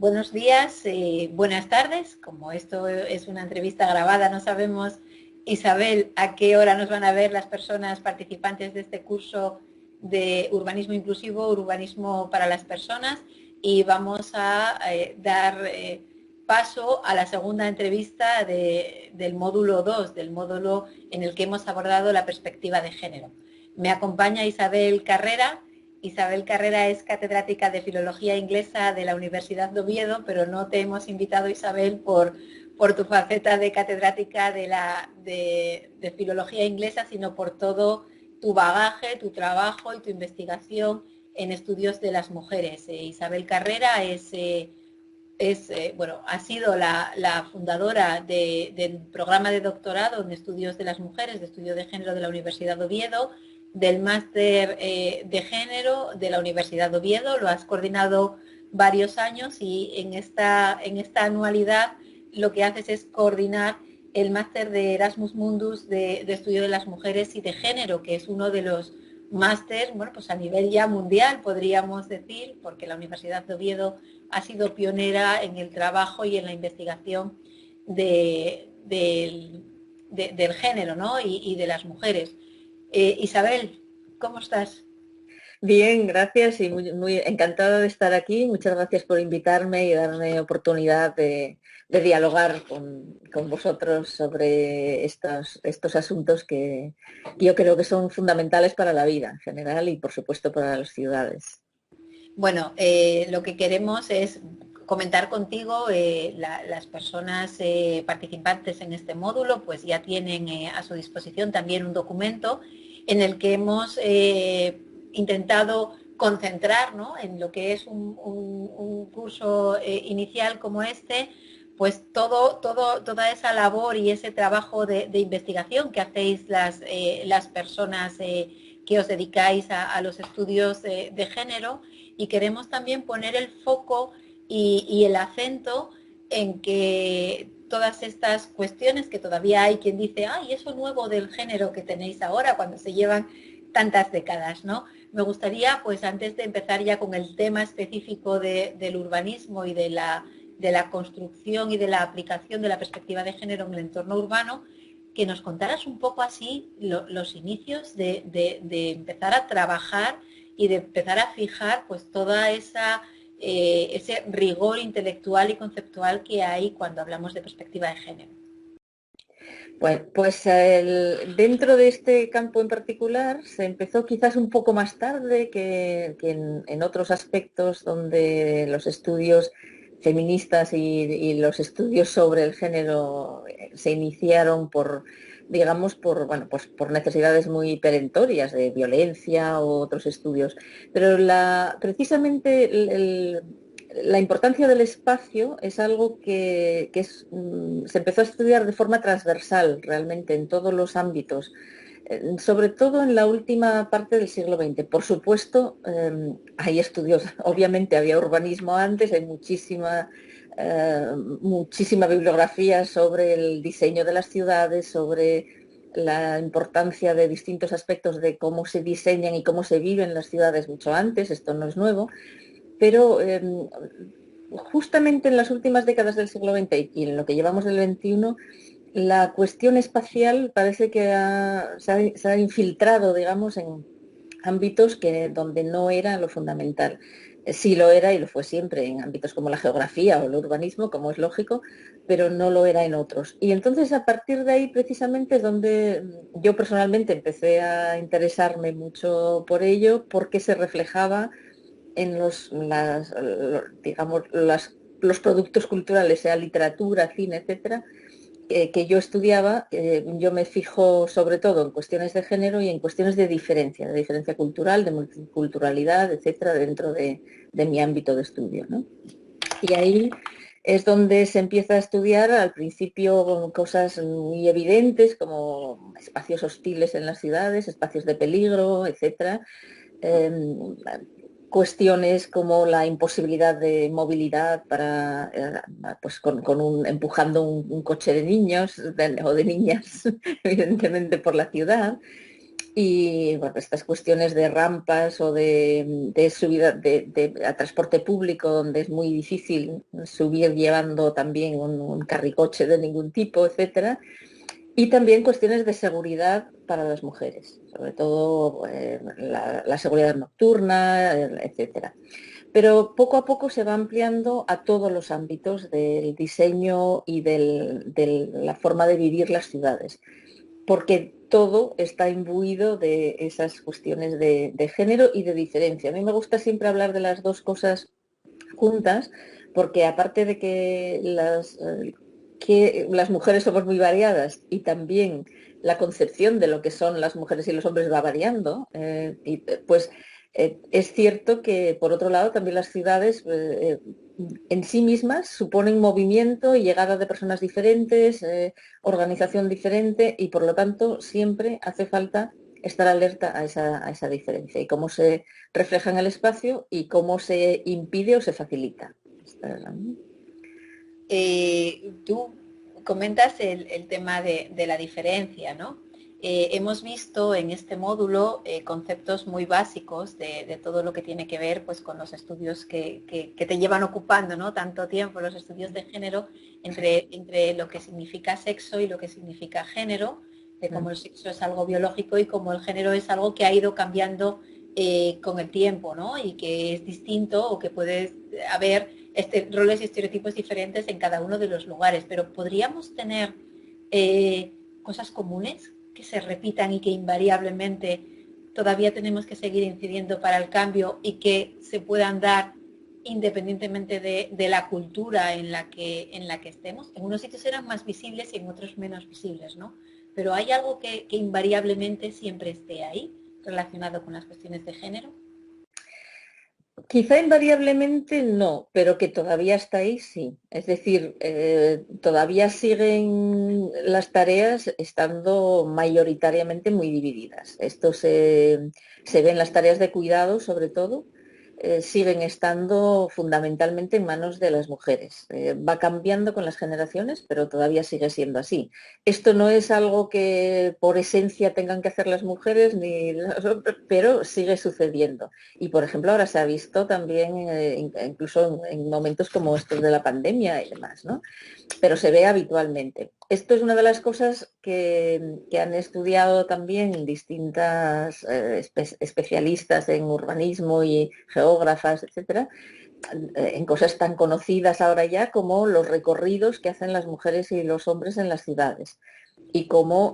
Buenos días, buenas tardes. Como esto es una entrevista grabada, no sabemos, Isabel, a qué hora nos van a ver las personas participantes de este curso de urbanismo inclusivo, urbanismo para las personas, y vamos a dar paso a la segunda entrevista del módulo 2, del módulo en el que hemos abordado la perspectiva de género. Me acompaña Isabel Carrera. Isabel Carrera es catedrática de Filología Inglesa de la Universidad de Oviedo, pero no te hemos invitado, Isabel, por tu faceta de catedrática de Filología Inglesa, sino por todo tu bagaje, tu trabajo y tu investigación en estudios de las mujeres. Isabel Carrera bueno, ha sido la fundadora del programa de doctorado en estudios de las mujeres, de estudio de género de la Universidad de Oviedo, del máster de género de la Universidad de Oviedo. Lo has coordinado varios años y en esta anualidad lo que haces es coordinar el máster de Erasmus Mundus de estudio de las mujeres y de género, que es uno de los máster, bueno, pues a nivel ya mundial, podríamos decir, porque la Universidad de Oviedo ha sido pionera en el trabajo y en la investigación del género, ¿no? y de las mujeres. Isabel, ¿cómo estás? Bien, gracias y muy encantada de estar aquí. Muchas gracias por invitarme y darme oportunidad de dialogar con vosotros sobre estos asuntos que yo creo que son fundamentales para la vida en general y por supuesto para las ciudades. Bueno, lo que queremos es comentar contigo. Las personas participantes en este módulo pues ya tienen a su disposición también un documento en el que hemos intentado concentrar, ¿no?, en lo que es un curso inicial como este, pues toda esa labor y ese trabajo de investigación que hacéis las personas que os dedicáis a los estudios de género, y queremos también poner el foco y el acento en que todas estas cuestiones que todavía hay quien dice, ay, eso nuevo del género que tenéis ahora cuando se llevan tantas décadas, ¿no? Me gustaría, pues antes de empezar ya con el tema específico del urbanismo y de la construcción y de la aplicación de la perspectiva de género en el entorno urbano, que nos contaras un poco así los inicios de empezar a trabajar y de empezar a fijar pues toda ese rigor intelectual y conceptual que hay cuando hablamos de perspectiva de género. Bueno, pues dentro de este campo en particular se empezó quizás un poco más tarde que en otros aspectos donde los estudios feministas y los estudios sobre el género se iniciaron digamos, bueno, pues por necesidades muy perentorias de violencia o otros estudios. Pero precisamente la importancia del espacio es algo se empezó a estudiar de forma transversal realmente en todos los ámbitos, sobre todo en la última parte del siglo XX. Por supuesto, hay estudios, obviamente había urbanismo antes, hay muchísima bibliografía sobre el diseño de las ciudades, sobre la importancia de distintos aspectos de cómo se diseñan y cómo se viven las ciudades mucho antes, esto no es nuevo, pero justamente en las últimas décadas del siglo XX y en lo que llevamos del XXI, la cuestión espacial parece que se ha infiltrado, digamos, en ámbitos donde no era lo fundamental. Sí lo era y lo fue siempre en ámbitos como la geografía o el urbanismo, como es lógico, pero no lo era en otros. Y entonces a partir de ahí precisamente es donde yo personalmente empecé a interesarme mucho por ello, porque se reflejaba en digamos, los productos culturales, sea literatura, cine, etcétera, que yo estudiaba. Yo me fijo sobre todo en cuestiones de género y en cuestiones de diferencia cultural, de multiculturalidad, etcétera, dentro de mi ámbito de estudio, ¿no? Y ahí es donde se empieza a estudiar al principio cosas muy evidentes como espacios hostiles en las ciudades, espacios de peligro, etcétera. Eh, Cuestiones como la imposibilidad de movilidad pues empujando un coche de niños o de niñas, evidentemente por la ciudad. Y bueno, estas cuestiones de rampas o de subida a transporte público, donde es muy difícil subir llevando también un carricoche de ningún tipo, etcétera. Y también cuestiones de seguridad para las mujeres, sobre todo la seguridad nocturna, etcétera. Pero poco a poco se va ampliando a todos los ámbitos del diseño y de la forma de vivir las ciudades, porque todo está imbuido de esas cuestiones de género y de diferencia. A mí me gusta siempre hablar de las dos cosas juntas, porque aparte de que las mujeres somos muy variadas y también la concepción de lo que son las mujeres y los hombres va variando, pues es cierto que por otro lado también las ciudades en sí mismas suponen movimiento y llegada de personas diferentes, organización diferente, y por lo tanto siempre hace falta estar alerta a esa diferencia y cómo se refleja en el espacio y cómo se impide o se facilita. Tú comentas el tema de la diferencia, ¿no? Hemos visto en este módulo conceptos muy básicos de todo lo que tiene que ver pues, con los estudios que te llevan ocupando, ¿no? Tanto tiempo, los estudios de género, entre lo que significa sexo y lo que significa género, de cómo el sexo es algo biológico y cómo el género es algo que ha ido cambiando con el tiempo, ¿no? Y que es distinto o que puede haber roles y estereotipos diferentes en cada uno de los lugares, pero podríamos tener cosas comunes que se repitan y que invariablemente todavía tenemos que seguir incidiendo para el cambio y que se puedan dar independientemente de la cultura en la que estemos. En unos sitios eran más visibles y en otros menos visibles, ¿no? Pero hay algo que invariablemente siempre esté ahí relacionado con las cuestiones de género. Quizá invariablemente no, pero que todavía está ahí, sí. Es decir, todavía siguen las tareas estando mayoritariamente muy divididas. Esto se ve en las tareas de cuidado, sobre todo, siguen estando fundamentalmente en manos de las mujeres. Va cambiando con las generaciones, pero todavía sigue siendo así. Esto no es algo que por esencia tengan que hacer las mujeres, pero sigue sucediendo. Y por ejemplo, ahora se ha visto también, incluso en momentos como estos de la pandemia y demás, ¿no? Pero se ve habitualmente. Esto es una de las cosas que han estudiado también distintas especialistas en urbanismo y geógrafas, etcétera, en cosas tan conocidas ahora ya como los recorridos que hacen las mujeres y los hombres en las ciudades. Y cómo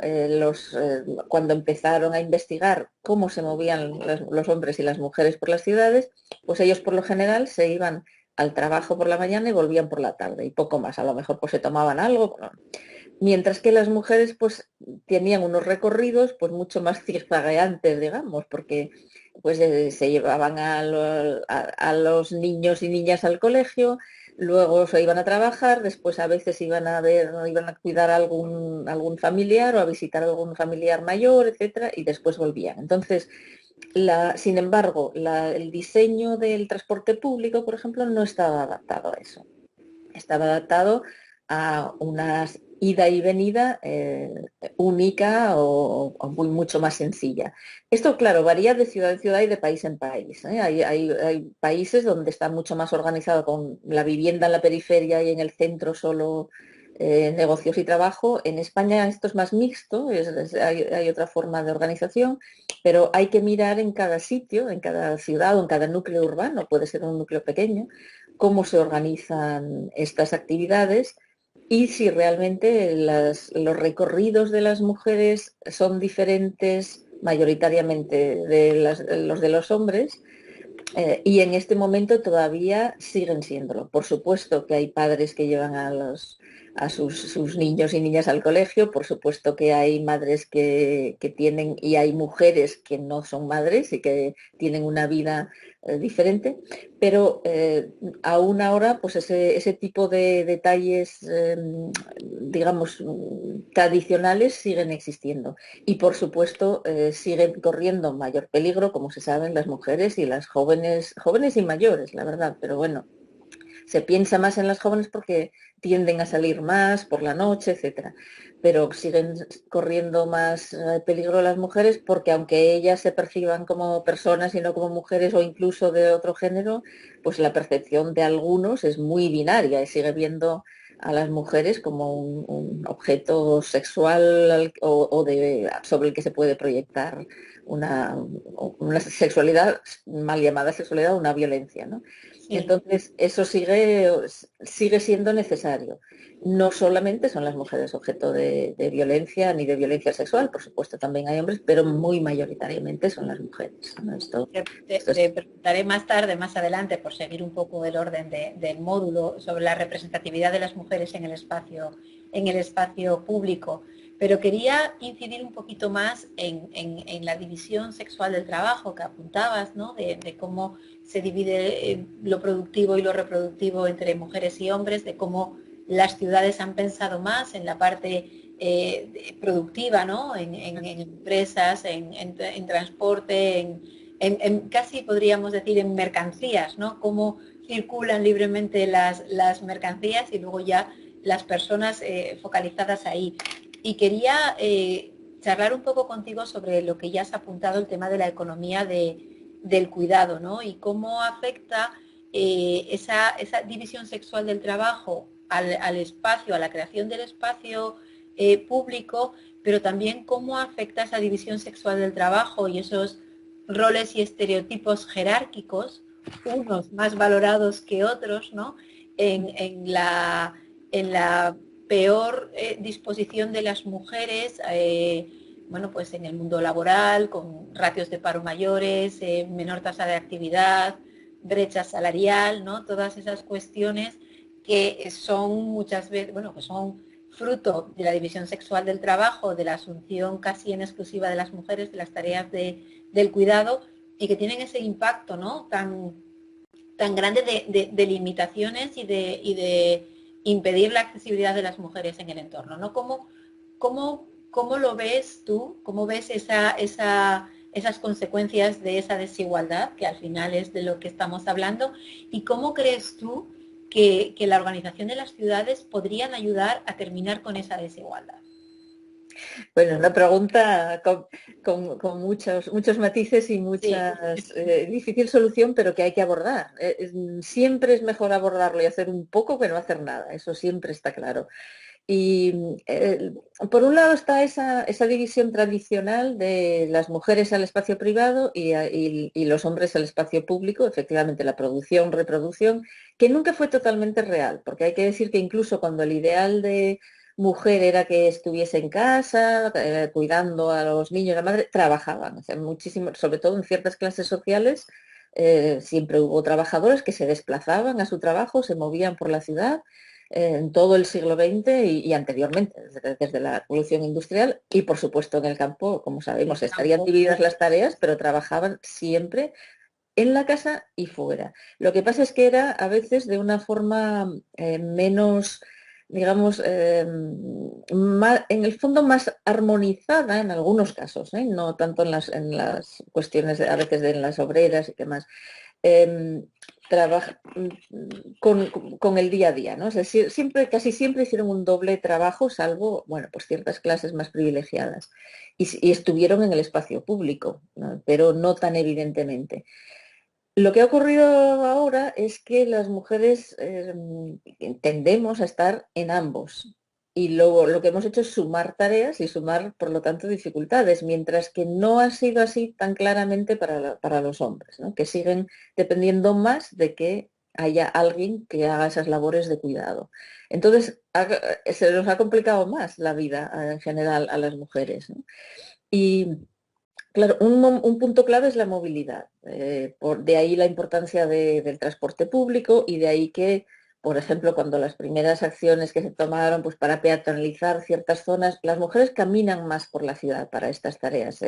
cuando empezaron a investigar cómo se movían los hombres y las mujeres por las ciudades, pues ellos por lo general se iban al trabajo por la mañana y volvían por la tarde y poco más. A lo mejor pues se tomaban algo. Bueno, mientras que las mujeres pues tenían unos recorridos pues mucho más zigzagueantes, digamos, porque pues se llevaban a los niños y niñas al colegio, luego se iban a trabajar, después a veces iban a ver, iban a cuidar a algún familiar o a visitar a algún familiar mayor, etcétera, y después volvían. Entonces, sin embargo, el diseño del transporte público, por ejemplo, no estaba adaptado a eso. Estaba adaptado a una ida y venida única o mucho más sencilla. Esto, claro, varía de ciudad en ciudad y de país en país. Hay países donde está mucho más organizado con la vivienda en la periferia y en el centro solo negocios y trabajo. En España esto es más mixto, hay otra forma de organización, pero hay que mirar en cada sitio, en cada ciudad o en cada núcleo urbano, puede ser un núcleo pequeño, cómo se organizan estas actividades y si realmente los recorridos de las mujeres son diferentes mayoritariamente de los de los hombres, y en este momento todavía siguen siéndolo. Por supuesto que hay padres que llevan a sus niños y niñas al colegio, por supuesto que hay madres que tienen y hay mujeres que no son madres y que tienen una vida diferente, pero aún ahora pues ese tipo de detalles, digamos, tradicionales siguen existiendo. Y por supuesto siguen corriendo mayor peligro, como se saben, las mujeres y las jóvenes y mayores, la verdad, pero bueno, Se piensa más en las jóvenes porque tienden a salir más por la noche, etcétera. Pero siguen corriendo más peligro las mujeres porque aunque ellas se perciban como personas y no como mujeres o incluso de otro género, pues la percepción de algunos es muy binaria y sigue viendo a las mujeres como un objeto sexual sobre el que se puede proyectar una sexualidad, mal llamada sexualidad, una violencia, ¿no? Sí. Entonces, eso sigue siendo necesario. No solamente son las mujeres objeto de violencia ni de violencia sexual, por supuesto también hay hombres, pero muy mayoritariamente son las mujeres, ¿no? Esto Te es, preguntaré más tarde, más adelante, por seguir un poco el orden del módulo sobre la representatividad de las mujeres en el espacio público. Pero quería incidir un poquito más en la división sexual del trabajo que apuntabas, ¿no? De cómo se divide lo productivo y lo reproductivo entre mujeres y hombres, de cómo las ciudades han pensado más en la parte productiva, ¿no? En empresas, en transporte, casi podríamos decir en mercancías, ¿no? Cómo circulan libremente las mercancías y luego ya las personas focalizadas ahí. Y quería charlar un poco contigo sobre lo que ya has apuntado, el tema de la economía del cuidado, ¿no? Y cómo afecta esa división sexual del trabajo al espacio, a la creación del espacio público, pero también cómo afecta esa división sexual del trabajo y esos roles y estereotipos jerárquicos, unos más valorados que otros, ¿no? En la peor disposición de las mujeres, bueno, pues en el mundo laboral, con ratios de paro mayores, menor tasa de actividad, brecha salarial, ¿no? Todas esas cuestiones que son muchas veces, bueno, que son fruto de la división sexual del trabajo, de la asunción casi en exclusiva de las mujeres de las tareas del cuidado y que tienen ese impacto, ¿no? Tan grande de limitaciones y de impedir la accesibilidad de las mujeres en el entorno, ¿no? ¿Cómo lo ves tú? ¿Cómo ves esas consecuencias de esa desigualdad, que al final es de lo que estamos hablando? ¿Y cómo crees tú que la organización de las ciudades podrían ayudar a terminar con esa desigualdad? bueno, una pregunta con muchos matices y Sí, muchas difícil solución, pero que hay que abordar. Siempre es mejor abordarlo y hacer un poco que no hacer nada, eso siempre está claro. Y por un lado está esa división tradicional de las mujeres al espacio privado y los hombres al espacio público, efectivamente la producción, reproducción, que nunca fue totalmente real, porque hay que decir que incluso cuando el ideal de mujer era que estuviese en casa, cuidando a los niños, la madre, trabajaban, o sea, muchísimo, sobre todo en ciertas clases sociales. Siempre hubo trabajadores que se desplazaban a su trabajo, se movían por la ciudad en todo el siglo XX y anteriormente, desde la revolución industrial y por supuesto en el campo, como sabemos, el estarían campo. divididas las tareas, pero trabajaban siempre en la casa y fuera. Lo que pasa es que era a veces de una forma menos, digamos, en el fondo más armonizada en algunos casos, no tanto en las cuestiones a veces en las obreras y demás. eh, trabaja, con el día a día, ¿no? O sea, casi siempre hicieron un doble trabajo, salvo, bueno, pues ciertas clases más privilegiadas. Y estuvieron en el espacio público, ¿no? Pero no tan evidentemente. Lo que ha ocurrido ahora es que las mujeres tendemos a estar en ambos. Y luego lo que hemos hecho es sumar tareas y sumar, por lo tanto, dificultades, mientras que no ha sido así tan claramente para los hombres, ¿no? Que siguen dependiendo más de que haya alguien que haga esas labores de cuidado. Entonces, se nos ha complicado más la vida en general a las mujeres, ¿no? Y claro, un punto clave es la movilidad. De ahí la importancia del transporte público y de ahí que, por ejemplo, cuando las primeras acciones que se tomaron pues, para peatonalizar ciertas zonas, las mujeres caminan más por la ciudad para estas tareas.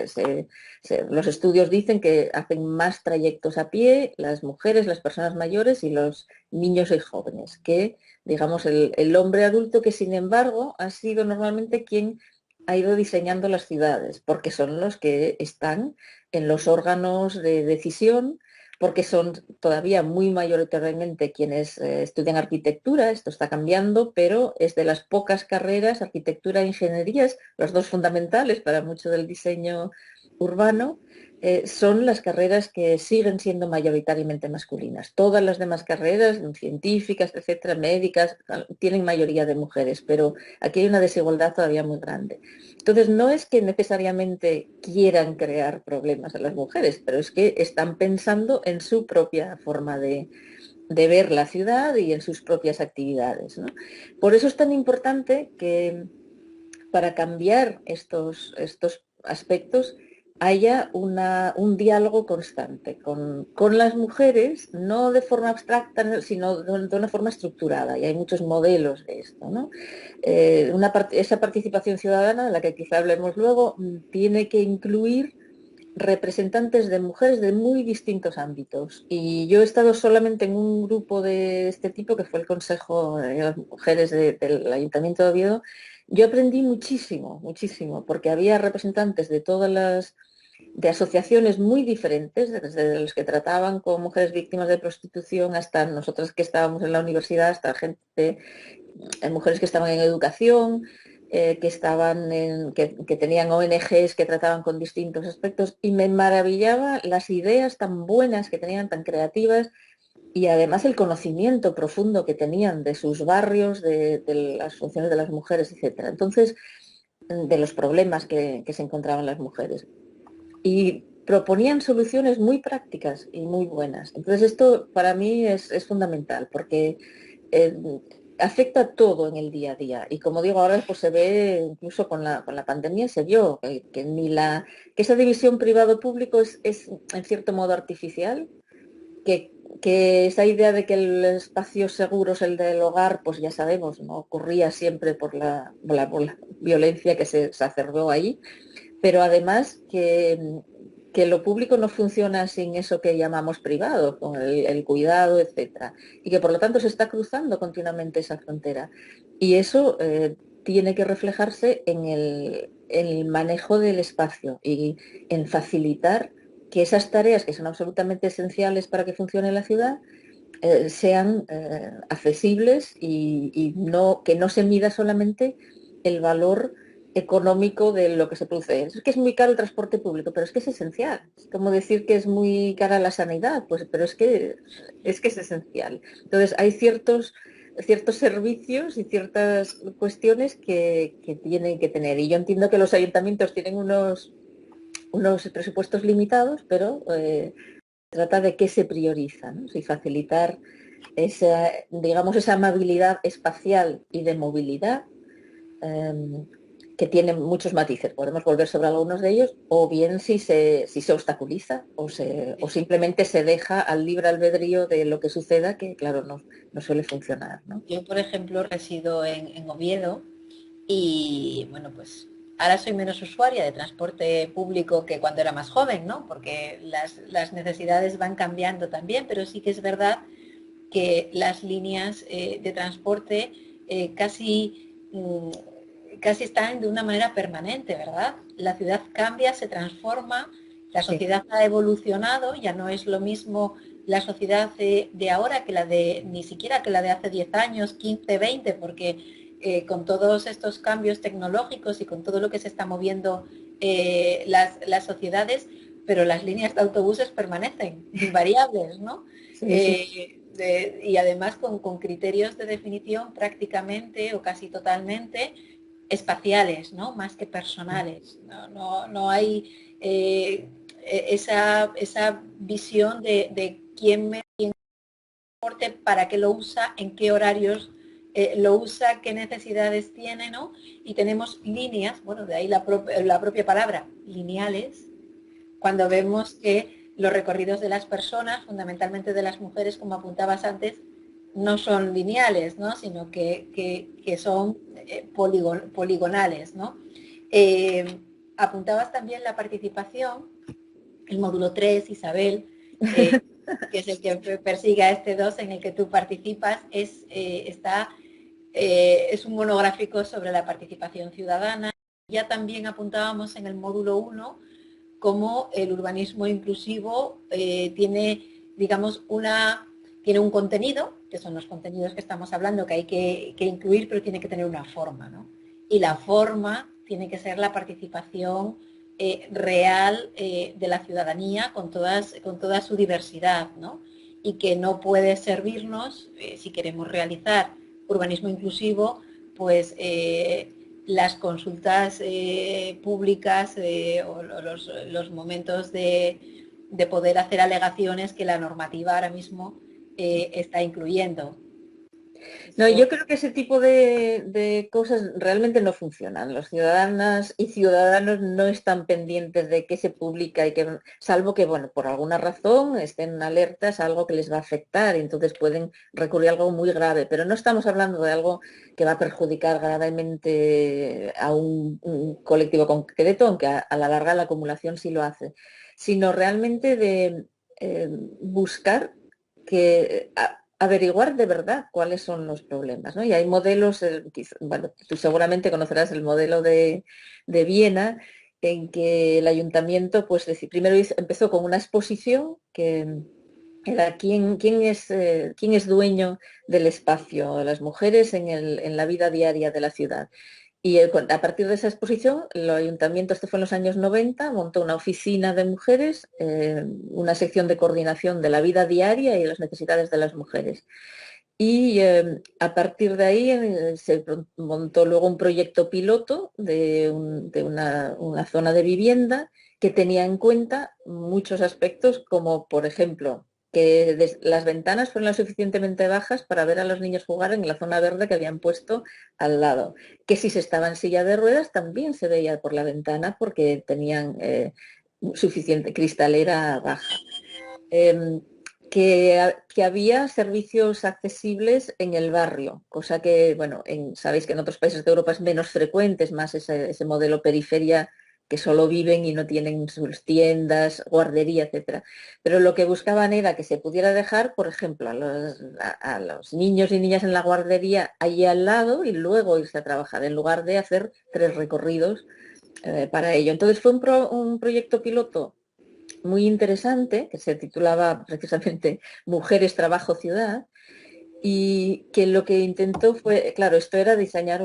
Los estudios dicen que hacen más trayectos a pie las mujeres, las personas mayores y los niños y jóvenes, que, digamos, el hombre adulto que, sin embargo, ha sido normalmente quien ha ido diseñando las ciudades, porque son los que están en los órganos de decisión porque son todavía muy mayoritariamente quienes estudian arquitectura. Esto está cambiando, pero es de las pocas carreras, arquitectura e ingenierías, las dos fundamentales para mucho del diseño urbano, son las carreras que siguen siendo mayoritariamente masculinas. Todas las demás carreras, científicas, etcétera, médicas, tienen mayoría de mujeres, pero aquí hay una desigualdad todavía muy grande. Entonces, no es que necesariamente quieran crear problemas a las mujeres, pero es que están pensando en su propia forma de ver la ciudad y en sus propias actividades, ¿no? Por eso es tan importante que para cambiar estos aspectos haya un diálogo constante con las mujeres, no de forma abstracta, sino de una forma estructurada, y hay muchos modelos de esto, ¿no? Esa participación ciudadana, de la que quizá hablemos luego, tiene que incluir representantes de mujeres de muy distintos ámbitos. Y yo he estado solamente en un grupo de este tipo, que fue el Consejo de las Mujeres del Ayuntamiento de Oviedo. Yo aprendí muchísimo, muchísimo, porque había representantes de todas de asociaciones muy diferentes, desde los que trataban con mujeres víctimas de prostitución hasta nosotras que estábamos en la universidad, hasta mujeres que estaban en educación, que tenían ONGs que trataban con distintos aspectos, y me maravillaba las ideas tan buenas que tenían, tan creativas, y además el conocimiento profundo que tenían de sus barrios, de las funciones de las mujeres, etcétera. Entonces, de los problemas que se encontraban las mujeres. Y proponían soluciones muy prácticas y muy buenas. Entonces, esto para mí es fundamental, porque eh, afecta todo en el día a día. Y como digo, ahora pues se ve, incluso con la pandemia se vio que esa división privado-público es en cierto modo artificial, que esa idea de que el espacio seguro es el del hogar, pues ya sabemos, no ocurría siempre por la violencia que se exacerbó ahí, pero además que lo público no funciona sin eso que llamamos privado, con el cuidado, etcétera, y que por lo tanto se está cruzando continuamente esa frontera. Y eso tiene que reflejarse en el manejo del espacio y en facilitar que esas tareas que son absolutamente esenciales para que funcione la ciudad sean accesibles y que no se mida solamente el valor económico de lo que se produce. Es que es muy caro el transporte público, pero es que es esencial. Es como decir que es muy cara la sanidad, pues, pero es que es esencial. Entonces hay ciertos servicios y ciertas cuestiones que tienen que tener. Y yo entiendo que los ayuntamientos tienen unos presupuestos limitados, pero trata de qué se prioriza, ¿no? Si facilitar digamos, esa amabilidad espacial y de movilidad, eh, que tiene muchos matices. Podemos volver sobre algunos de ellos, o bien si se obstaculiza o simplemente se deja al libre albedrío de lo que suceda, que claro, no suele funcionar, ¿no? Yo, por ejemplo, resido en Oviedo y, bueno, pues ahora soy menos usuaria de transporte público que cuando era más joven, ¿no? Porque las necesidades van cambiando también, pero sí que es verdad que las líneas de transporte casi están de una manera permanente, ¿verdad? La ciudad cambia, se transforma, la sociedad ha evolucionado, ya no es lo mismo la sociedad de ahora que ni siquiera que la de hace 10 años, 15, 20, porque con todos estos cambios tecnológicos y con todo lo que se está moviendo las sociedades, pero las líneas de autobuses permanecen invariables, ¿no? Sí, sí. Y además con criterios de definición prácticamente o casi totalmente espaciales, ¿no? Más que personales. No hay esa visión de quién transporte, para qué lo usa, en qué horarios lo usa, qué necesidades tiene, ¿no? Y tenemos líneas, bueno, de ahí la propia palabra, lineales, cuando vemos que los recorridos de las personas, fundamentalmente de las mujeres, como apuntabas antes, no son lineales, ¿no? Sino que son poligonales, ¿no? Apuntabas también la participación, el módulo 3, Isabel, que es el que persigue a este 2 en el que tú participas, es un monográfico sobre la participación ciudadana. Ya también apuntábamos en el módulo 1 cómo el urbanismo inclusivo tiene digamos, tiene un contenido, que son los contenidos que estamos hablando, que hay que incluir, pero tiene que tener una forma, ¿no? Y la forma tiene que ser la participación real de la ciudadanía con toda su diversidad, ¿no? Y que no puede servirnos, si queremos realizar urbanismo inclusivo, pues las consultas públicas o los momentos de poder hacer alegaciones que la normativa ahora mismo está incluyendo. No, yo creo que ese tipo de cosas realmente no funcionan. Los ciudadanas y ciudadanos no están pendientes de qué se publica y que, salvo que, bueno, por alguna razón estén alertas a algo que les va a afectar y entonces pueden recurrir a algo muy grave. Pero no estamos hablando de algo que va a perjudicar gravemente a un colectivo concreto, aunque a la larga la acumulación sí lo hace, sino realmente de buscar que averiguar de verdad cuáles son los problemas, ¿no? Y hay modelos, bueno, tú seguramente conocerás el modelo de Viena, en que el ayuntamiento, pues primero empezó con una exposición que era quién es dueño del espacio, las mujeres en la vida diaria de la ciudad. Y a partir de esa exposición, el ayuntamiento, esto fue en los años 90, montó una oficina de mujeres, una sección de coordinación de la vida diaria y las necesidades de las mujeres. Y a partir de ahí se montó luego un proyecto piloto de una zona de vivienda que tenía en cuenta muchos aspectos, como por ejemplo que las ventanas fueron lo suficientemente bajas para ver a los niños jugar en la zona verde que habían puesto al lado. Que si se estaba en silla de ruedas también se veía por la ventana porque tenían suficiente cristalera baja. Que había servicios accesibles en el barrio, cosa que, bueno, sabéis que en otros países de Europa es menos frecuente, es más ese modelo periferia que solo viven y no tienen sus tiendas, guardería, etcétera. Pero lo que buscaban era que se pudiera dejar, por ejemplo, a los niños y niñas en la guardería allí al lado y luego irse a trabajar, en lugar de hacer 3 recorridos para ello. Entonces fue un proyecto piloto muy interesante, que se titulaba precisamente Mujeres, Trabajo, Ciudad, y que lo que intentó fue, claro, esto era diseñar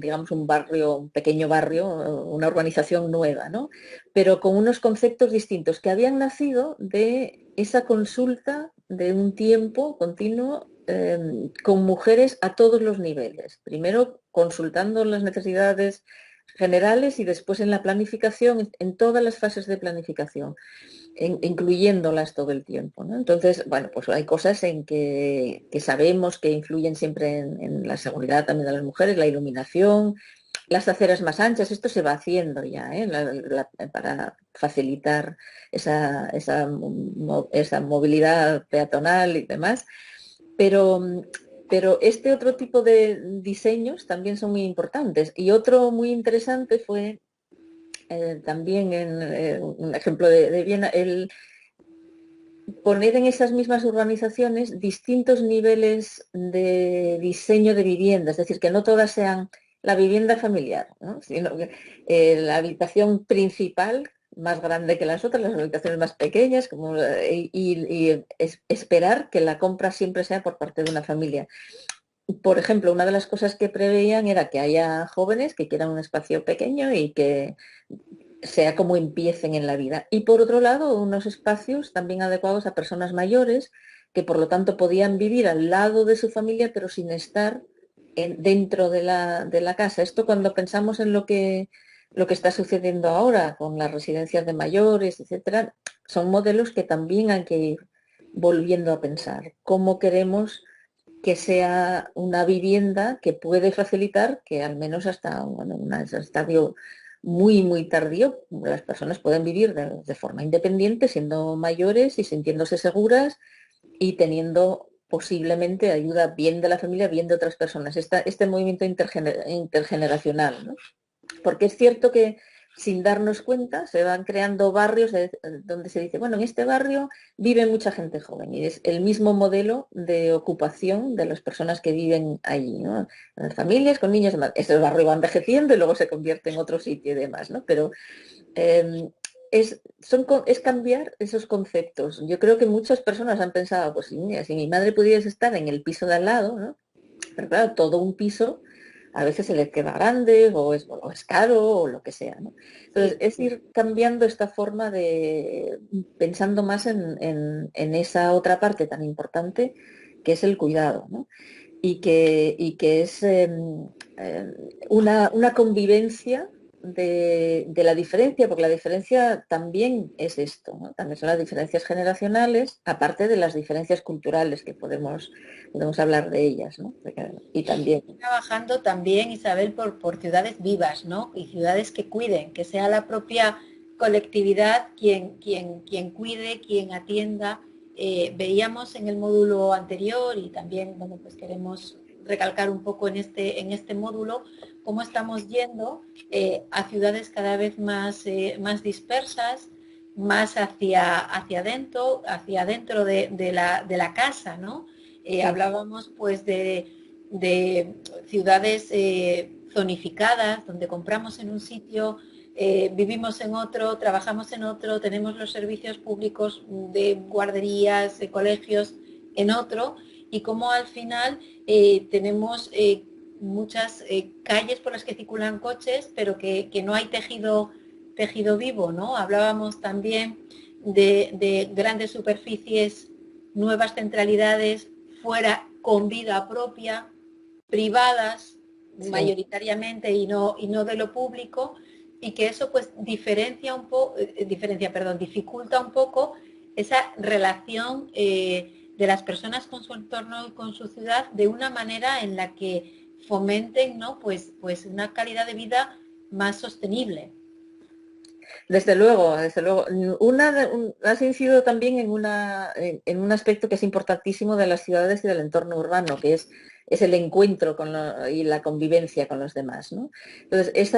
digamos, un barrio, un pequeño barrio, una urbanización nueva, ¿no? Pero con unos conceptos distintos que habían nacido de esa consulta de un tiempo continuo con mujeres a todos los niveles. Primero consultando las necesidades generales y después en la planificación, en todas las fases de planificación, incluyéndolas todo el tiempo, ¿no? Entonces, bueno, pues hay cosas en que sabemos que influyen siempre en la seguridad también de las mujeres, la iluminación, las aceras más anchas, esto se va haciendo ya, ¿eh? Para facilitar esa movilidad peatonal y demás, pero este otro tipo de diseños también son muy importantes. Y otro muy interesante fue también un ejemplo de Viena, el poner en esas mismas urbanizaciones distintos niveles de diseño de vivienda, es decir, que no todas sean la vivienda familiar, ¿no? Sino que la habitación principal más grande que las otras, las habitaciones más pequeñas, y esperar que la compra siempre sea por parte de una familia. Por ejemplo, una de las cosas que preveían era que haya jóvenes que quieran un espacio pequeño y que sea como empiecen en la vida. Y por otro lado, unos espacios también adecuados a personas mayores que por lo tanto podían vivir al lado de su familia pero sin estar dentro de la casa. Esto cuando pensamos en lo que está sucediendo ahora con las residencias de mayores, etcétera, son modelos que también hay que ir volviendo a pensar. ¿Cómo queremos que sea una vivienda que puede facilitar que al menos hasta un estadio muy tardío las personas pueden vivir de forma independiente, siendo mayores y sintiéndose seguras y teniendo posiblemente ayuda bien de la familia, bien de otras personas. Este movimiento intergeneracional, ¿no? Porque es cierto que sin darnos cuenta se van creando barrios donde se dice, bueno, en este barrio vive mucha gente joven y es el mismo modelo de ocupación de las personas que viven allí, ¿no? Las familias con niños, ese barrio va envejeciendo y luego se convierte en otro sitio y demás, ¿no? Pero es cambiar esos conceptos. Yo creo que muchas personas han pensado, pues mira, si mi madre pudiese estar en el piso de al lado, ¿no? Pero claro, todo un piso a veces se les queda grande o es caro o lo que sea, ¿no? Entonces, Sí, es ir cambiando esta forma de, pensando más en esa otra parte tan importante que es el cuidado, ¿no? Y que es eh, una convivencia de la diferencia, porque la diferencia también es esto, ¿no? También son las diferencias generacionales, aparte de las diferencias culturales que podemos hablar de ellas, ¿no? Y también, trabajando también, Isabel, por ciudades vivas, ¿no? Y ciudades que cuiden, que sea la propia colectividad quien cuide, quien atienda. Veíamos en el módulo anterior y también, bueno, pues queremos recalcar un poco en este módulo cómo estamos yendo a ciudades cada vez más dispersas, más hacia adentro de la casa, ¿no? sí, Hablábamos pues de ciudades zonificadas, donde compramos en un sitio, vivimos en otro, trabajamos en otro, tenemos los servicios públicos de guarderías, de colegios en otro, y como al final tenemos muchas calles por las que circulan coches, pero que no hay tejido vivo, ¿no? Hablábamos también de grandes superficies, nuevas centralidades fuera con vida propia, privadas sí. mayoritariamente y no de lo público, y que eso pues dificulta un poco esa relación de las personas con su entorno y con su ciudad de una manera en la que fomenten, ¿no? pues una calidad de vida más sostenible. Desde luego, desde luego. Has incidido también en un aspecto que es importantísimo de las ciudades y del entorno urbano, que es el encuentro y la convivencia con los demás, ¿no? Entonces,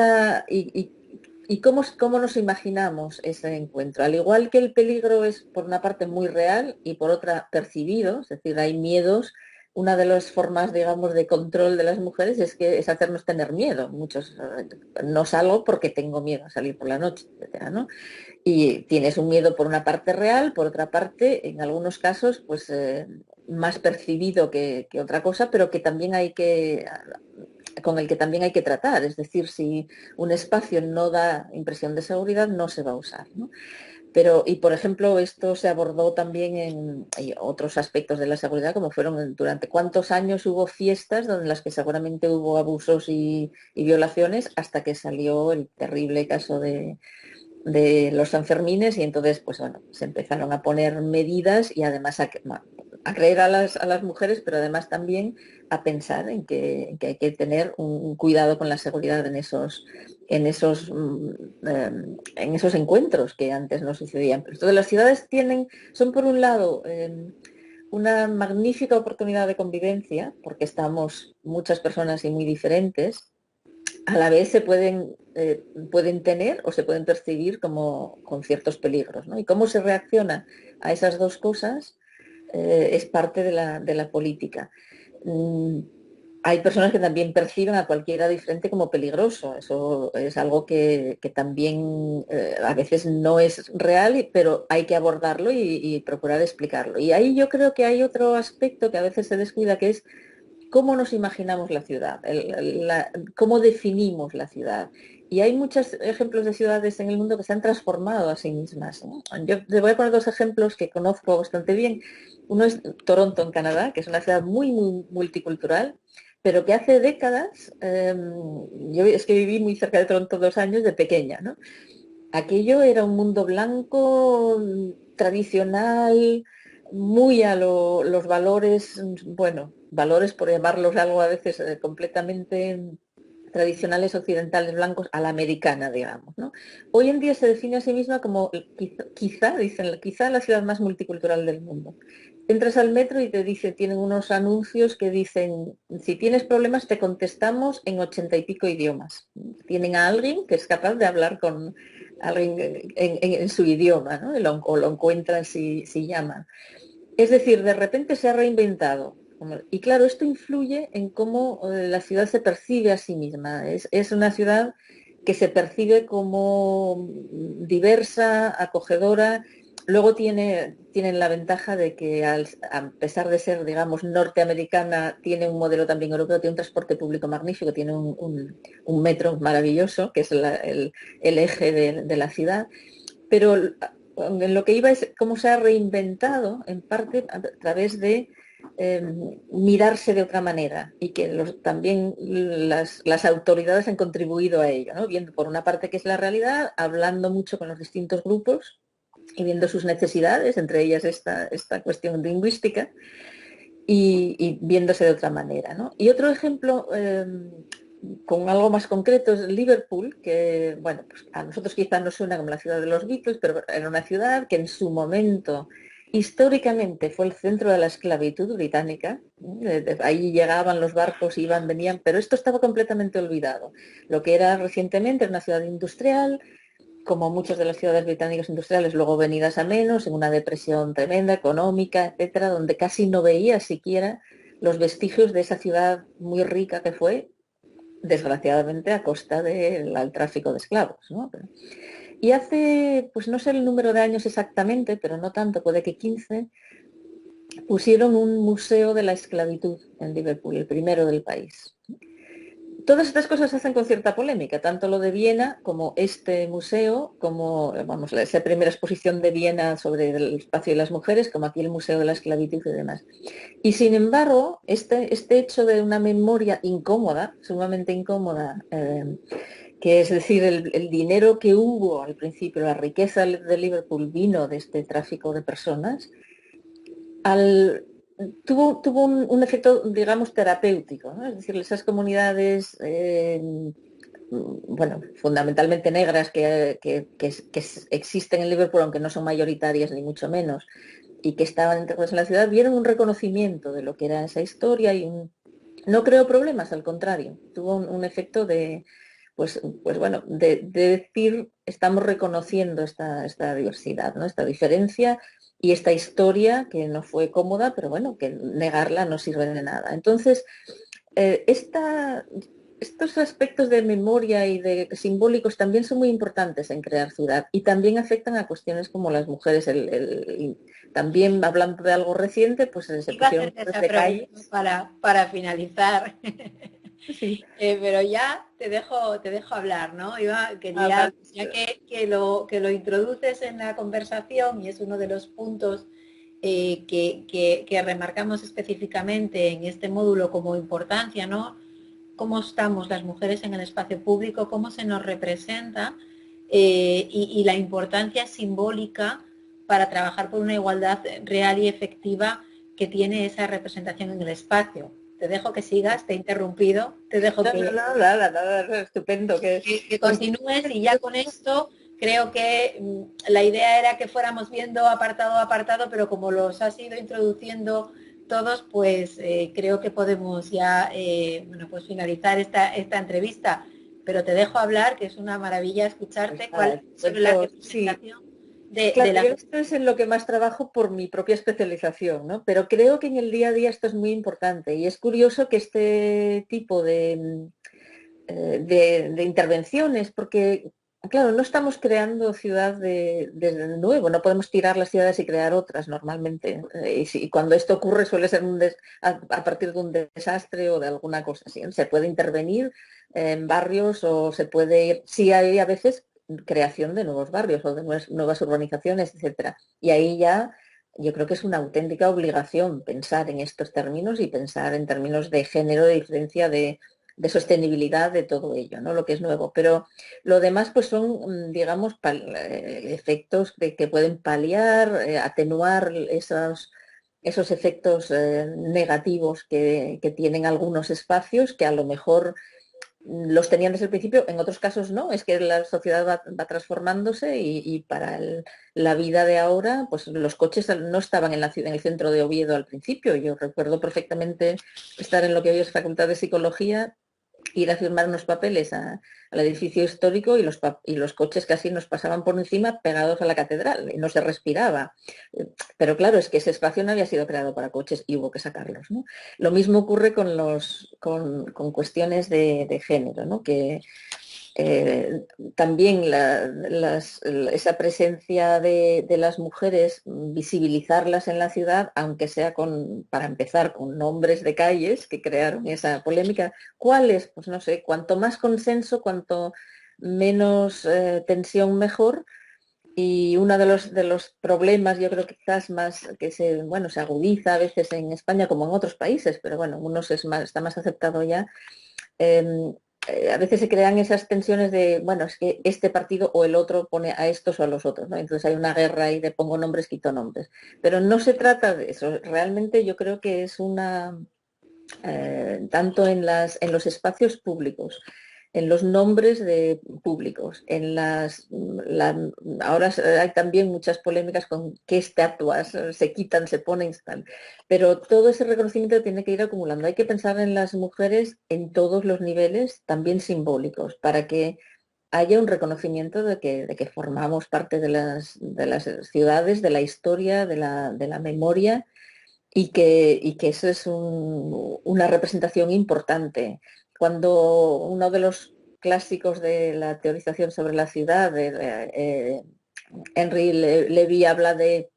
¿y cómo nos imaginamos ese encuentro? Al igual que el peligro es por una parte muy real y por otra percibido, es decir, hay miedos. Una de las formas, digamos, de control de las mujeres es hacernos tener miedo. Muchos no salgo porque tengo miedo a salir por la noche, etcétera, ¿no? Y tienes un miedo por una parte real, por otra parte, en algunos casos, pues más percibido que otra cosa, pero que también con el que también hay que tratar. Es decir, si un espacio no da impresión de seguridad, no se va a usar, ¿no? Pero, y por ejemplo, esto se abordó también en otros aspectos de la seguridad, como fueron durante cuántos años hubo fiestas donde las que seguramente hubo abusos y violaciones, hasta que salió el terrible caso de los Sanfermines, y entonces pues bueno, se empezaron a poner medidas y además a creer a las mujeres, pero además también a pensar en que hay que tener un cuidado con la seguridad en esos encuentros que antes no sucedían. Pero entonces las ciudades son por un lado una magnífica oportunidad de convivencia, porque estamos muchas personas y muy diferentes, a la vez pueden tener o se pueden percibir como con ciertos peligros, ¿no? Y cómo se reacciona a esas dos cosas es parte de la política. Mm, Hay personas que también perciben a cualquiera diferente como peligroso. Eso es algo que también a veces no es real, pero hay que abordarlo y procurar explicarlo. Y ahí yo creo que hay otro aspecto que a veces se descuida, que es cómo nos imaginamos la ciudad, cómo definimos la ciudad. Y hay muchos ejemplos de ciudades en el mundo que se han transformado a sí mismas, ¿no? Yo te voy a poner dos ejemplos que conozco bastante bien. Uno es Toronto, en Canadá, que es una ciudad muy, muy multicultural, pero que hace décadas, yo es que viví muy cerca de Toronto 2 años de pequeña, ¿no? Aquello era un mundo blanco, tradicional, muy los valores, bueno, valores por llamarlos algo a veces completamente tradicionales occidentales blancos a la americana, digamos, ¿no? Hoy en día se define a sí misma como quizá la ciudad más multicultural del mundo. Entras al metro y tienen unos anuncios que dicen, si tienes problemas te contestamos en 80 y pico idiomas. Tienen a alguien que es capaz de hablar con alguien en su idioma, ¿no? O lo encuentran si llaman. Es decir, de repente se ha reinventado. Y claro, esto influye en cómo la ciudad se percibe a sí misma. Es una ciudad que se percibe como diversa, acogedora. Luego tienen la ventaja de que a pesar de ser, digamos, norteamericana, tiene un modelo también europeo, tiene un transporte público magnífico, tiene un metro maravilloso, que es el eje de la ciudad, pero en lo que iba es cómo se ha reinventado, en parte a través de mirarse de otra manera y que también las autoridades han contribuido a ello, ¿no? Viendo por una parte qué es la realidad, hablando mucho con los distintos grupos y viendo sus necesidades, entre ellas esta cuestión lingüística, y viéndose de otra manera, ¿no? Y otro ejemplo con algo más concreto es Liverpool, que bueno, pues a nosotros quizás no suena como la ciudad de los Beatles, pero era una ciudad que en su momento históricamente fue el centro de la esclavitud británica. Ahí llegaban los barcos, iban, venían, pero esto estaba completamente olvidado. Lo que era recientemente era una ciudad industrial, como muchas de las ciudades británicas industriales, luego venidas a menos, en una depresión tremenda, económica, etcétera, donde casi no veía siquiera los vestigios de esa ciudad muy rica que fue, desgraciadamente, a costa del tráfico de esclavos, ¿no? Y hace, pues no sé el número de años exactamente, pero no tanto, puede que 15, pusieron un museo de la esclavitud en Liverpool, el primero del país. Todas estas cosas se hacen con cierta polémica, tanto lo de Viena como este museo, como vamos, esa primera exposición de Viena sobre el espacio de las mujeres, como aquí el Museo de la Esclavitud y demás. Y sin embargo, este hecho de una memoria incómoda, sumamente incómoda, que es decir, el dinero que hubo al principio, la riqueza de Liverpool vino de este tráfico de personas, tuvo un efecto, digamos, terapéutico, ¿no? Es decir, esas comunidades, bueno, fundamentalmente negras que existen en Liverpool, aunque no son mayoritarias ni mucho menos, y que estaban integradas en la ciudad, vieron un reconocimiento de lo que era esa historia y no creó problemas, al contrario, tuvo un efecto de, pues bueno, de decir, estamos reconociendo esta diversidad, ¿no? Esta diferencia y esta historia que no fue cómoda, pero bueno, que negarla no sirve de nada. Entonces, estos aspectos de memoria y de simbólicos también son muy importantes en crear ciudad y también afectan a cuestiones como las mujeres. También hablando de algo reciente, pues se Iba a pusieron hacerte esa de pregunta calles. para finalizar. Sí. Pero ya te dejo hablar, ¿no? Vale. Quería, ya que lo introduces en la conversación y es uno de los puntos que remarcamos específicamente en este módulo como importancia, ¿no? Cómo estamos las mujeres en el espacio público, cómo se nos representa y la importancia simbólica para trabajar por una igualdad real y efectiva que tiene esa representación en el espacio. Te dejo que sigas, te he interrumpido, te dejo No, no, no, nada, estupendo. que Pues, continúes y ya con esto creo que la idea era que fuéramos viendo apartado a apartado, pero como los has ido introduciendo todos, pues creo que podemos ya bueno, pues finalizar esta entrevista. Pero te dejo hablar, que es una maravilla pues escucharte, nada, sobre la sí. representación de Claro, la... yo esto es en lo que más trabajo por mi propia especialización, ¿no? Pero creo que en el día a día esto es muy importante y es curioso que este tipo de intervenciones, porque, claro, no estamos creando ciudad desde nuevo, no podemos tirar las ciudades y crear otras normalmente. Y cuando esto ocurre suele ser a partir de un desastre o de alguna cosa así. Se puede intervenir en barrios o se puede ir, sí hay a veces creación de nuevos barrios o de nuevas urbanizaciones, etcétera. Y ahí ya yo creo que es una auténtica obligación pensar en estos términos y pensar en términos de género, de diferencia, de sostenibilidad de todo ello, ¿no? Lo que es nuevo. Pero lo demás pues son, digamos, efectos que pueden paliar, atenuar esos efectos negativos que tienen algunos espacios que a lo mejor los tenían desde el principio, en otros casos no, es que la sociedad va transformándose y para la vida de ahora, pues los coches no estaban en el centro de Oviedo al principio. Yo recuerdo perfectamente estar en lo que hoy es Facultad de Psicología, ir a firmar unos papeles al edificio histórico y los coches casi nos pasaban por encima pegados a la catedral y no se respiraba. Pero claro, es que ese espacio no había sido creado para coches y hubo que sacarlos, ¿no? Lo mismo ocurre con cuestiones de género, ¿no? Que también esa presencia de las mujeres, visibilizarlas en la ciudad, aunque sea para empezar, con nombres de calles que crearon esa polémica. ¿Cuáles? Pues no sé, cuanto más consenso, cuanto menos tensión, mejor. Y uno de los problemas, yo creo que quizás más que se agudiza a veces en España como en otros países, pero bueno, unos está más aceptado ya. em, a veces se crean esas tensiones de, bueno, es que este partido o el otro pone a estos o a los otros, ¿no? Entonces hay una guerra y de pongo nombres, quito nombres. Pero no se trata de eso. Realmente yo creo que es tanto en los espacios públicos, en los nombres de públicos, ahora hay también muchas polémicas con qué estatuas se quitan, se ponen, tal, pero todo ese reconocimiento tiene que ir acumulando. Hay que pensar en las mujeres en todos los niveles, también simbólicos, para que haya un reconocimiento de que formamos parte de las ciudades, de la historia, de la memoria, y que eso es una representación importante. Cuando uno de los clásicos de la teorización sobre la ciudad, Henry Levy, habla de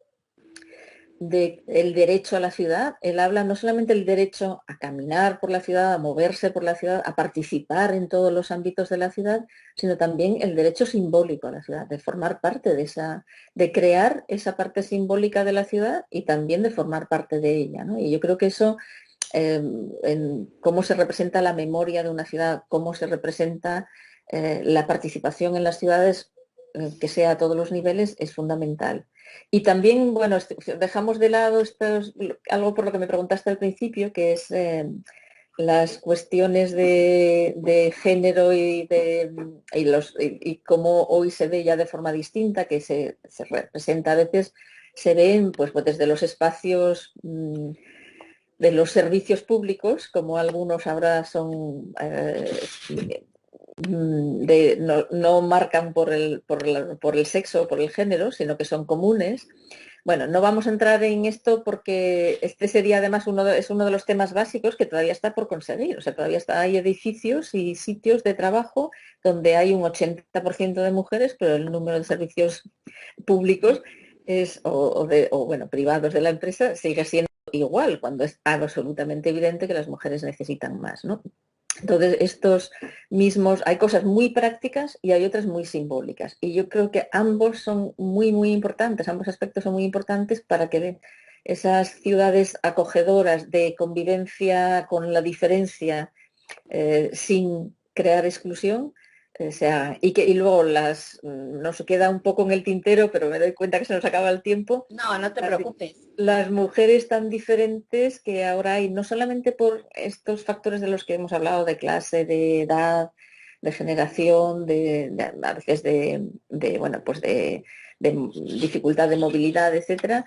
el derecho a la ciudad, él habla no solamente del derecho a caminar por la ciudad, a moverse por la ciudad, a participar en todos los ámbitos de la ciudad, sino también el derecho simbólico a la ciudad, de formar parte de crear esa parte simbólica de la ciudad y también de formar parte de ella, ¿no? Y yo creo que eso, en cómo se representa la memoria de una ciudad, cómo se representa la participación en las ciudades, que sea a todos los niveles, es fundamental. Y también, bueno, dejamos de lado algo por lo que me preguntaste al principio, que es las cuestiones de género y cómo hoy se ve ya de forma distinta, que se representa a veces, se ven pues desde los espacios de los servicios públicos, como algunos ahora son no marcan por el sexo o por el género, sino que son comunes. Bueno, no vamos a entrar en esto porque este sería además es uno de los temas básicos que todavía está por conseguir. O sea, hay edificios y sitios de trabajo donde hay un 80% de mujeres, pero el número de servicios públicos bueno, privados de la empresa sigue siendo igual, cuando es absolutamente evidente que las mujeres necesitan más, ¿no? Entonces, hay cosas muy prácticas y hay otras muy simbólicas. Y yo creo que ambos son muy, muy importantes, ambos aspectos son muy importantes para que esas ciudades acogedoras de convivencia con la diferencia, sin crear exclusión, y luego nos queda un poco en el tintero, pero me doy cuenta que se nos acaba el tiempo. No, no te preocupes. Las mujeres tan diferentes que ahora hay, no solamente por estos factores de los que hemos hablado, de clase, de edad, de generación, a veces bueno, pues de dificultad de movilidad, etcétera,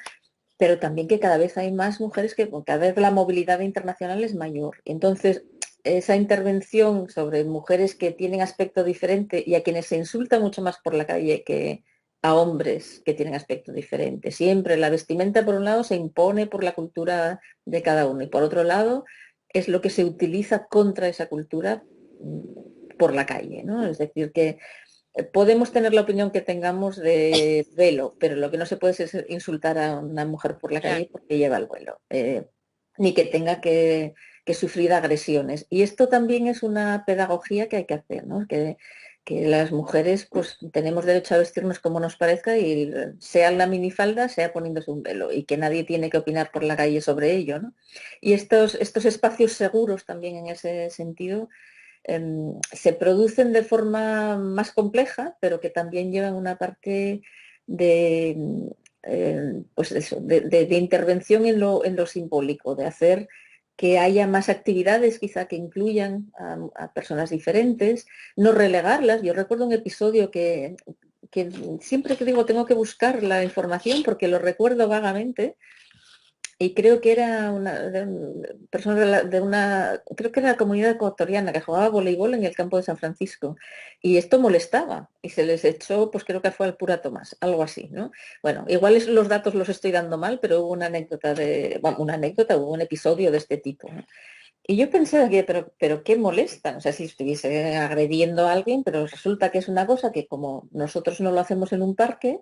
pero también que cada vez hay más mujeres, que cada vez la movilidad internacional es mayor. Entonces, esa intervención sobre mujeres que tienen aspecto diferente y a quienes se insulta mucho más por la calle que a hombres que tienen aspecto diferente. Siempre la vestimenta, por un lado, se impone por la cultura de cada uno, y por otro lado es lo que se utiliza contra esa cultura por la calle, ¿no? Es decir, que podemos tener la opinión que tengamos de velo, pero lo que no se puede es insultar a una mujer por la calle porque lleva el velo, ni que tenga que sufrir agresiones. Y esto también es una pedagogía que hay que hacer, ¿no? Que las mujeres pues tenemos derecho a vestirnos como nos parezca, y sea en la minifalda, sea poniéndose un velo, y que nadie tiene que opinar por la calle sobre ello, ¿no? Y estos espacios seguros también, en ese sentido, se producen de forma más compleja, pero que también llevan una parte pues eso, de intervención en lo simbólico, de hacer que haya más actividades quizá que incluyan a personas diferentes, no relegarlas. Yo recuerdo un episodio que siempre que digo tengo que buscar la información porque lo recuerdo vagamente, y creo que era una persona creo que era la comunidad ecuatoriana que jugaba voleibol en el campo de San Francisco, y esto molestaba y se les echó, pues creo que fue al Pura Tomás, algo así, ¿no? Bueno, igual los datos los estoy dando mal, pero hubo una anécdota, hubo un episodio de este tipo, ¿no? Y yo pensé que, pero qué molesta, o sea, si estuviese agrediendo a alguien, pero resulta que es una cosa que como nosotros no lo hacemos en un parque,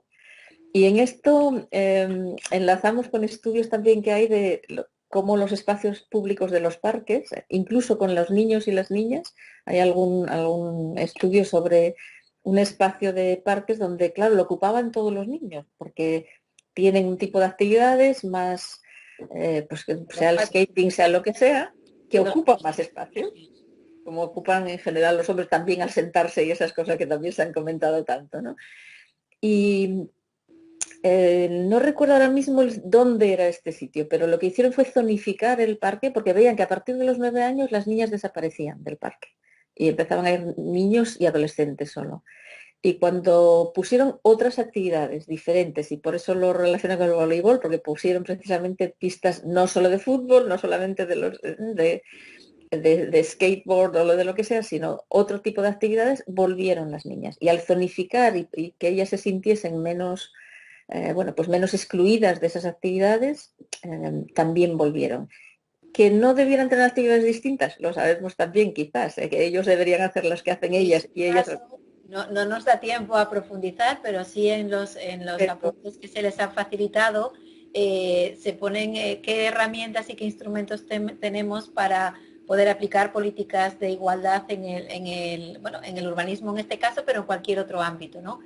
y en esto enlazamos con estudios también que hay de cómo los espacios públicos de los parques, incluso con los niños y las niñas, hay algún estudio sobre un espacio de parques donde, claro, lo ocupaban todos los niños, porque tienen un tipo de actividades más, pues que Los sea el patios, skating, sea lo que sea, que los ocupan patios más de espacio, diversiones. como ocupan en general los hombres también al sentarse y esas cosas que también se han comentado tanto, ¿no? Y no recuerdo ahora mismo dónde era este sitio, pero lo que hicieron fue zonificar el parque porque veían que a partir de los 9 años las niñas desaparecían del parque y empezaban a ir niños y adolescentes solo. Y cuando pusieron otras actividades diferentes, y por eso lo relaciono con el voleibol, porque pusieron precisamente pistas no solo de fútbol, no solamente de skateboard o lo de lo que sea, sino otro tipo de actividades, volvieron las niñas. Y al zonificar y que ellas se sintiesen menos bueno, pues menos excluidas de esas actividades, también volvieron. Que no debieran tener actividades distintas, lo sabemos también quizás, que ellos deberían hacer las que hacen En ellas su y ellas... caso, no nos da tiempo a profundizar, pero sí en los Pero, apuntes que se les han facilitado se ponen qué herramientas y qué instrumentos tenemos para poder aplicar políticas de igualdad bueno, en el urbanismo en este caso, pero en cualquier otro ámbito, ¿no?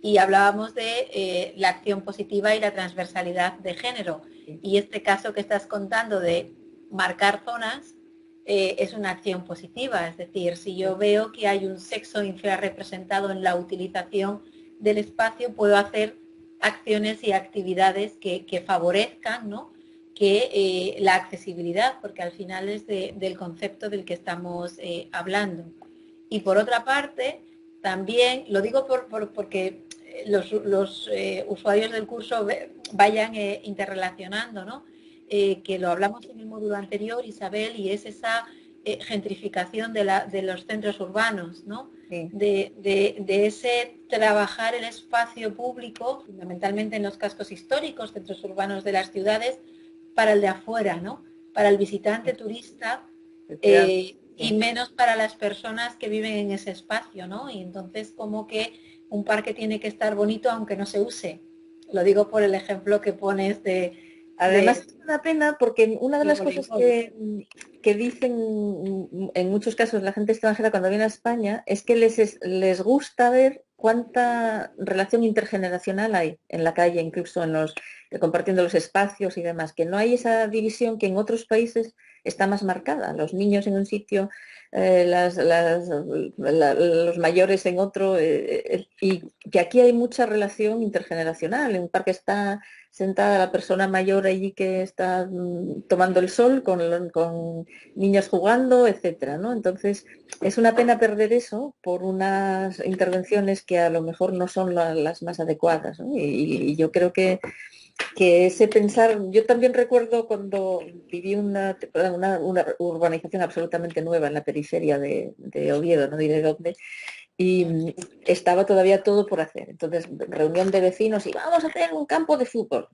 Y hablábamos de la acción positiva y la transversalidad de género. Y este caso que estás contando de marcar zonas es una acción positiva. Es decir, si yo veo que hay un sexo infrarrepresentado en la utilización del espacio, puedo hacer acciones y actividades que favorezcan, ¿no? que la accesibilidad, porque al final es del concepto del que estamos hablando. Y por otra parte, también, lo digo porque los usuarios del curso vayan interrelacionando, ¿no? Que lo hablamos en el módulo anterior, Isabel, y es esa gentrificación de los centros urbanos, ¿no? sí. De ese trabajar el espacio público, fundamentalmente en los cascos históricos, centros urbanos de las ciudades, para el de afuera, ¿no? Para el visitante turista y Sí. menos para las personas que viven en ese espacio, ¿no? Y entonces como que un parque tiene que estar bonito aunque no se use. Lo digo por el ejemplo que pones Además es una pena porque una de del las cosas voleibol. que dicen en muchos casos la gente extranjera cuando viene a España es que les gusta ver cuánta relación intergeneracional hay en la calle, incluso compartiendo los espacios y demás, que no hay esa división que en otros países está más marcada. Los niños en un sitio, los mayores en otro, y que aquí hay mucha relación intergeneracional. En un parque está sentada la persona mayor allí que está tomando el sol con niños jugando, etcétera, ¿no? Entonces, es una pena perder eso por unas intervenciones que a lo mejor no son las más adecuadas, ¿no? Y yo creo que ese pensar, yo también recuerdo cuando viví una urbanización absolutamente nueva en la periferia de Oviedo, no diré dónde, y estaba todavía todo por hacer. Entonces, reunión de vecinos y vamos a hacer un campo de fútbol.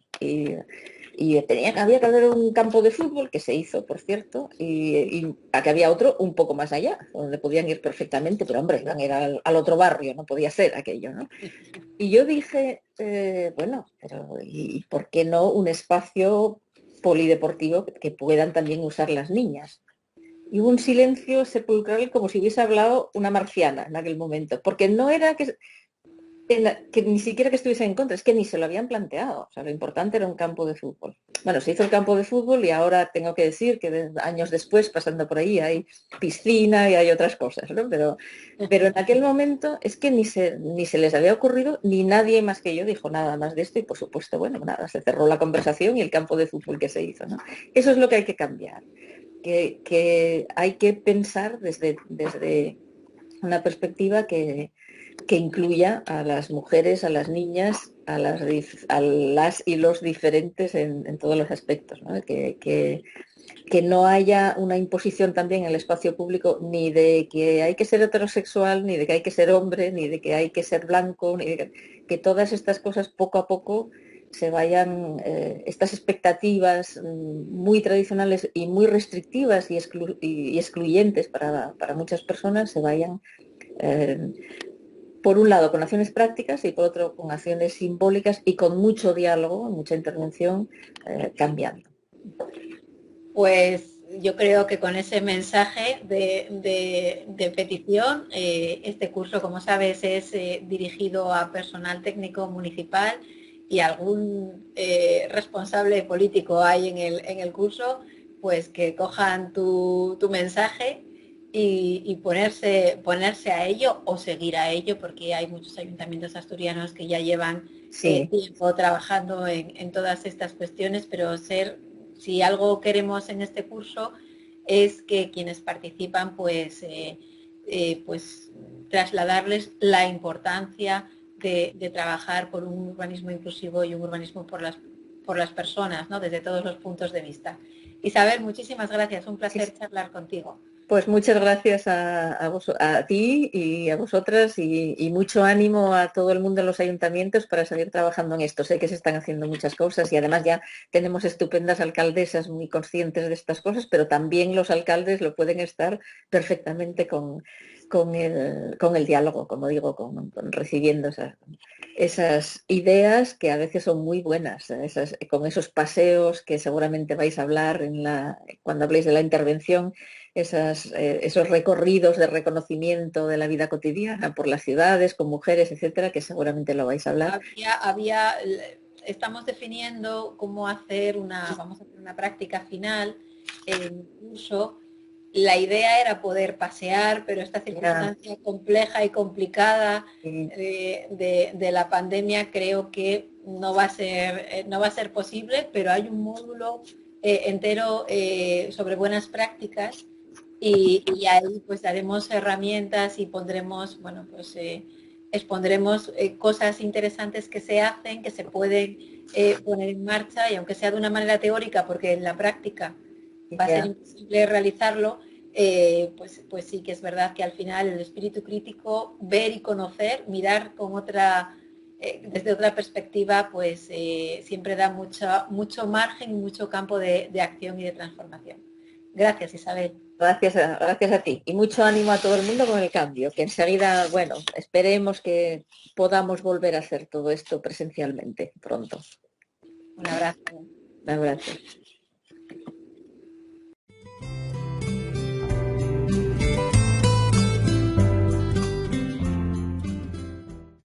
Había que hacer un campo de fútbol, que se hizo, por cierto, y aquí había otro un poco más allá, donde podían ir perfectamente, pero hombre, iban a ir al otro barrio, no podía ser aquello, ¿no? Y yo dije, bueno, pero ¿y por qué no un espacio polideportivo que puedan también usar las niñas? Y hubo un silencio sepulcral como si hubiese hablado una marciana en aquel momento, porque no era que ni siquiera que estuviese en contra, es que ni se lo habían planteado. O sea, lo importante era un campo de fútbol. Bueno, se hizo el campo de fútbol y ahora tengo que decir que años después, pasando por ahí, hay piscina y hay otras cosas, ¿no? Pero en aquel momento es que ni se les había ocurrido, ni nadie más que yo dijo nada más de esto y por supuesto, bueno, nada, se cerró la conversación y el campo de fútbol que se hizo, ¿no? Eso es lo que hay que cambiar. Que hay que pensar desde una perspectiva que incluya a las mujeres, a las niñas, a las y los diferentes en todos los aspectos, ¿no? Que no haya una imposición también en el espacio público ni de que hay que ser heterosexual, ni de que hay que ser hombre, ni de que hay que ser blanco, que todas estas cosas poco a poco se vayan estas expectativas muy tradicionales y muy restrictivas y, y excluyentes para muchas personas, se vayan, por un lado, con acciones prácticas y por otro, con acciones simbólicas y con mucho diálogo, mucha intervención, cambiando. Pues yo creo que con ese mensaje de petición, este curso, como sabes, es dirigido a personal técnico municipal y algún responsable político hay en el curso, pues que cojan tu mensaje y ponerse a ello o seguir a ello, porque hay muchos ayuntamientos asturianos que ya llevan Sí. tiempo trabajando en todas estas cuestiones, pero si algo queremos en este curso es que quienes participan pues trasladarles la importancia de trabajar por un urbanismo inclusivo y un urbanismo por las personas, ¿no? Desde todos los puntos de vista. Isabel, muchísimas gracias, un Sí, placer charlar contigo. pues muchas gracias a ti y a vosotras y mucho ánimo a todo el mundo en los ayuntamientos para seguir trabajando en esto. Sé que se están haciendo muchas cosas y además ya tenemos estupendas alcaldesas muy conscientes de estas cosas, pero también los alcaldes lo pueden estar perfectamente con el diálogo, como digo, con recibiendo esas ideas que a veces son muy buenas, con esos paseos que seguramente vais a hablar cuando habléis de la intervención, esos recorridos de reconocimiento de la vida cotidiana por las ciudades, con mujeres, etcétera, que seguramente lo vais a hablar. Estamos definiendo cómo vamos a hacer una práctica final en curso. La idea era poder pasear, pero esta circunstancia compleja y complicada de la pandemia creo que no va a ser posible, pero hay un módulo entero sobre buenas prácticas y ahí pues daremos herramientas y pondremos, bueno, pues expondremos cosas interesantes que se hacen, que se pueden poner en marcha y aunque sea de una manera teórica, porque en la práctica va a ser imposible realizarlo, pues sí que es verdad que al final el espíritu crítico, ver y conocer, mirar con desde otra perspectiva, pues siempre da mucho margen y mucho campo de acción y de transformación. Gracias, Isabel. Gracias a ti y mucho ánimo a todo el mundo con el cambio, que enseguida, bueno, esperemos que podamos volver a hacer todo esto presencialmente pronto. Un abrazo. Un abrazo.